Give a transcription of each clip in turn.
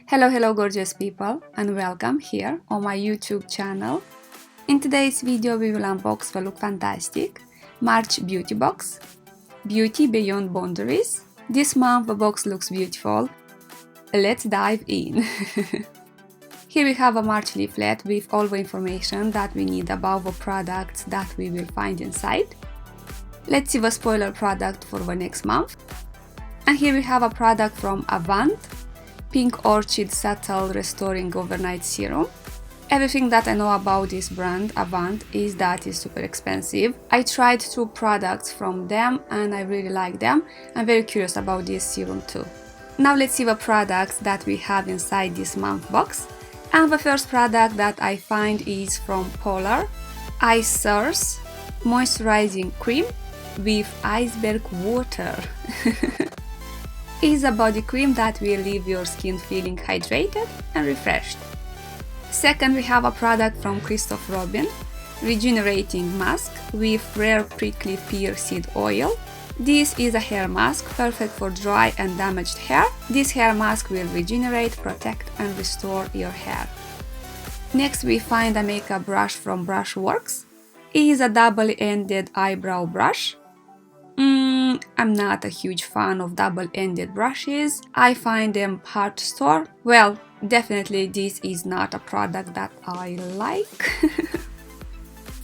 Hello gorgeous people, and welcome here on my YouTube channel. In today's video we will unbox the Lookfantastic March Beauty Box, Beauty Beyond Boundaries. This month the box looks beautiful. Let's dive in. Here we have a March leaflet with all the information that we need about the products that we will find inside. Let's see the spoiler product for the next month. And here we have a product from Ahava, Pink Orchid Subtle Restoring Overnight Serum. Everything that I know about this brand, Ahava, is that it's super expensive. I tried 2 products from them and I really like them. I'm very curious about this serum too. Now let's see the products that we have inside this month box. And the first product that I find is from Polar, Ice Source Moisturizing Cream with Iceberg Water. It's a body cream that will leave your skin feeling hydrated and refreshed. Second, we have a product from Christoph Robin, Regenerating Mask with Rare Prickly Pear Seed Oil. This is a hair mask perfect for dry and damaged hair. This hair mask will regenerate, protect and restore your hair. Next, we find a makeup brush from Brushworks. It is a double-ended eyebrow brush. I'm not a huge fan of double-ended brushes. I find them hard to store. Well, definitely this is not a product that I like.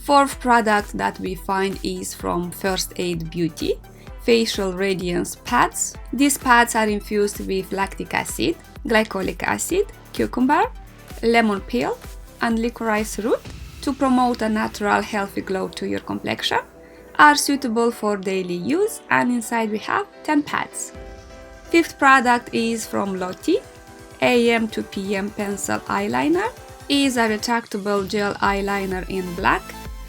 Fourth product that we find is from First Aid Beauty, Facial Radiance Pads. These pads are infused with lactic acid, glycolic acid, cucumber, lemon peel, and licorice root to promote a natural healthy glow to your complexion. Are suitable for daily use, and inside we have 10 pads. Fifth product is from Lottie, AM to PM Pencil Eyeliner. It is a retractable gel eyeliner in black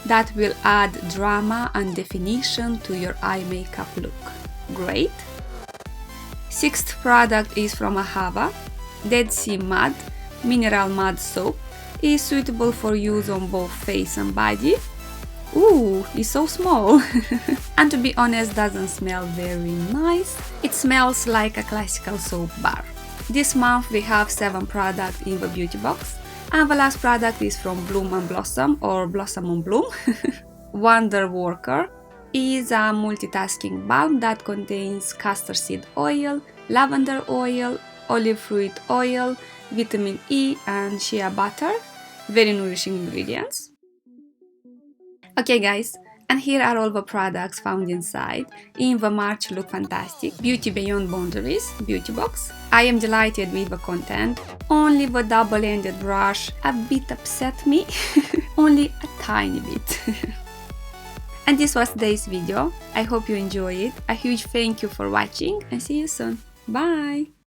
that will add drama and definition to your eye makeup look. Great! Sixth product is from Ahava, Dead Sea Mud Mineral Mud Soap. It is suitable for use on both face and body. Ooh, it's so small! And to be honest, doesn't smell very nice. It smells like a classical soap bar. This month we have 7 products in the beauty box. And the last product is from Bloom and Blossom, or Blossom and Bloom. Wonder Worker is a multitasking balm that contains castor seed oil, lavender oil, olive fruit oil, vitamin E and shea butter. Very nourishing ingredients. Okay guys, and here are all the products found inside in the March Lookfantastic Beauty Beyond Boundaries beauty box. I am delighted with the content. Only the double-ended brush a bit upset me. Only a tiny bit. And this was today's video. I hope you enjoyed it. A huge thank you for watching and see you soon. Bye!